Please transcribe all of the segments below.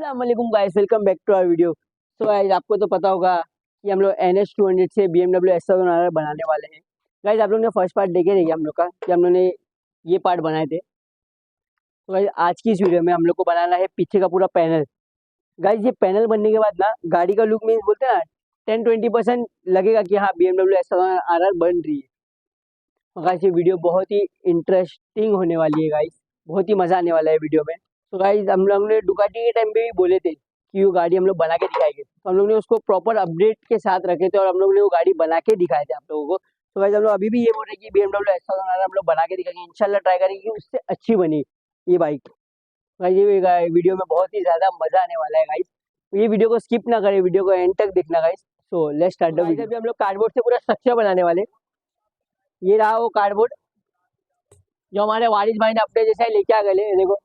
अस्सलाम वालेकुम guys, welcome back to our video. So guys, आपको तो पता होगा कि हम लोग NS200 से BMW S1000rr बनाने वाले हैं। गाइस, आप लोग ने फर्स्ट पार्ट देखे नहीं हम लोग का कि हम लोग ने ये पार्ट बनाए थे। तो गाइस, आज की इस वीडियो में हम लोग को बनाना है पीछे का पूरा पैनल। गाइस, ये पैनल बनने के बाद ना गाड़ी का लुक में बोलते हैं ना 10-20% लगेगा कि हाँ BMW S1000rr बन रही है। तो गाइस, ये वीडियो बहुत ही इंटरेस्टिंग होने वाली है गाइस, बहुत ही मज़ा आने वाला है वीडियो में। तो गाइस, हम लोग ने डुकाटी के टाइम पे भी बोले थे कि वो गाड़ी हम लोग बना के दिखाएंगे, तो हम लोग ने उसको प्रॉपर अपडेट के साथ रखे थे और हम लोग ने वो गाड़ी बना के दिखाए थे आप लोगों को। तो गाइस, हम लोग अभी भी ये बोल रहे हैं कि BMW S1000rr हम लोग बना के दिखाएंगे, इंशाल्लाह ट्राई करेंगे कि उससे अच्छी बनी ये बाइक। गाइस, ये वीडियो में बहुत ही ज़्यादा मज़ा आने वाला है गाइस। ये वीडियो को स्किप ना करें, वीडियो को एंड तक देखना guys. So let's start the video. अभी हम लोग कार्डबोर्ड से पूरा स्ट्रक्चर बनाने वाले। ये रहा वो कार्डबोर्ड जो हमारे वारिस भाई ने अपने जैसा ही लेके आ गए। देखो,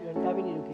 घंटा भी नहीं रुकी।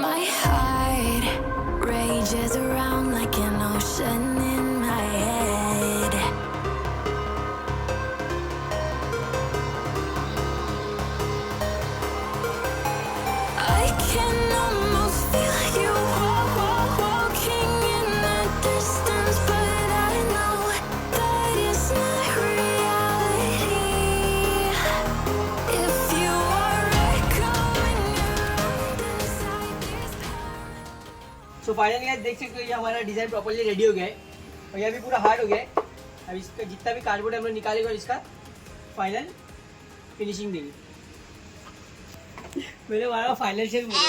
My heart rages around like an ocean in my head. I can almost feel you walking in the distance, but I know that it's not reality. If you are echoing around inside this so finally आप देख सकते हो ये हमारा design properly ready हो गया है और ये भी पूरा हार्ड हो गया है। अब इसका जितना भी कार्डबोर्ड हम लोग निकालेंगे और इसका फाइनल फिनिशिंग देंगे। मैंने हमारा फाइनल शेप बोला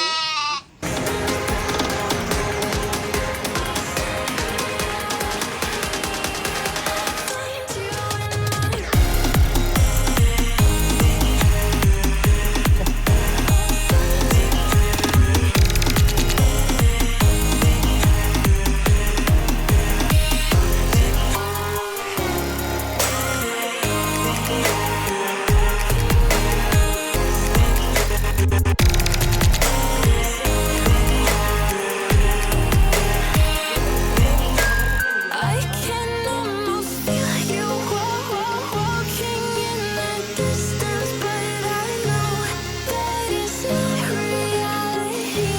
I can almost feel you walking in the distance, but I know that it's not reality.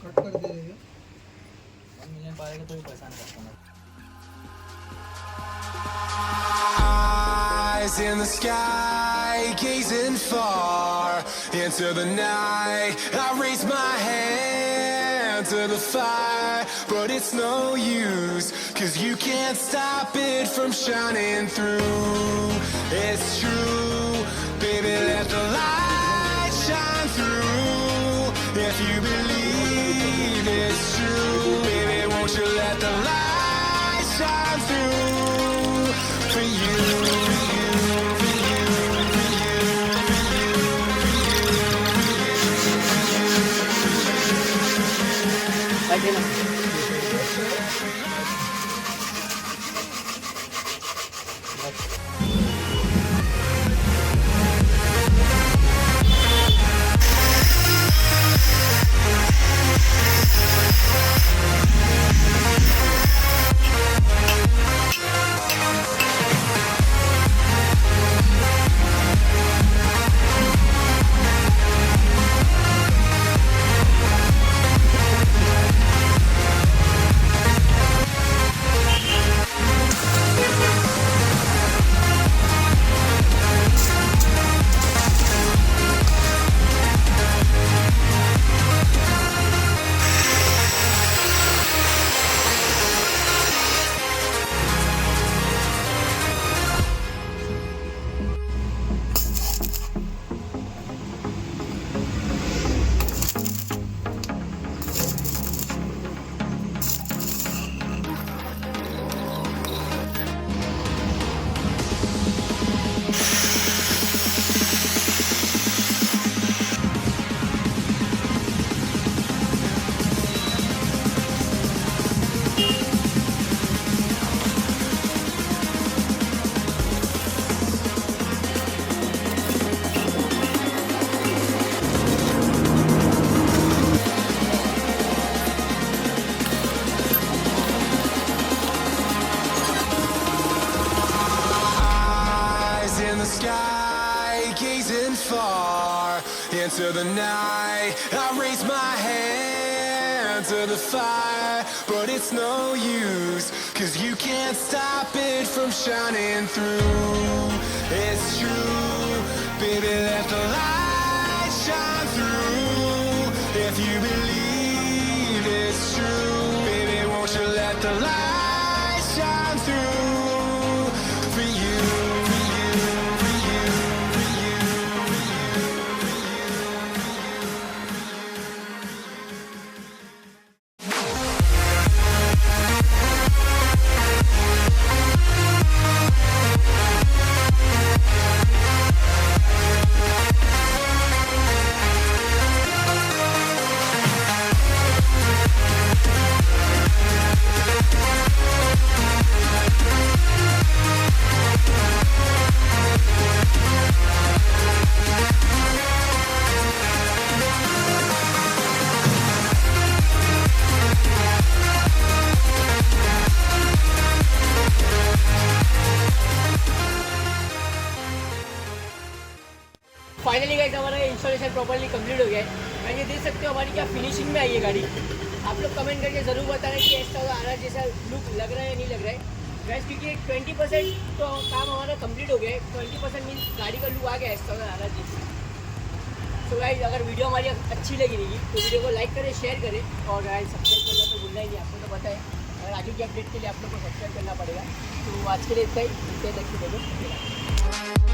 Cut कर दे देंगे। 1 मिलियन पाएगा तो भी परेशान करता हूँ। Eyes in the sky, gazing far into the night. I raise my hand to the fire, but it's no use, 'cause you can't stop it from shining through. It's true, baby, let the light shine through. If you believe it's true, baby, won't you let the light shine through for you. ऐसे ना sky, gazing far into the night. I raise my hand to the fire, but it's no use, 'cause you can't stop it from shining through. It's true, baby, let the light shine through. If you believe it's true, baby, won't you let the light shine through for you. Work properly complete हो गया है। ये देख सकते हो हमारी क्या finishing में आई है गाड़ी। आप लोग कमेंट करके ज़रूर बताना कि S1000rr जैसा लुक लग रहा है या नहीं लग रहा है गैस, क्योंकि 20% तो काम हमारा कंप्लीट हो गया है। 20% मीन्स गाड़ी का लुक आ गया S1000rr जैसा। तो गाइस अगर वीडियो हमारी अच्छी लगी रहेगी तो वीडियो को लाइक करें, शेयर करें और गाइस सब्सक्राइब करना तो भूलना ही नहीं, आपको तो पता है। और आगे की अपडेट के लिए आप लोग को सब्सक्राइब करना पड़ेगा। तो आज के लिए इतना ही, देखते हैं नेक्स्ट वीडियो में।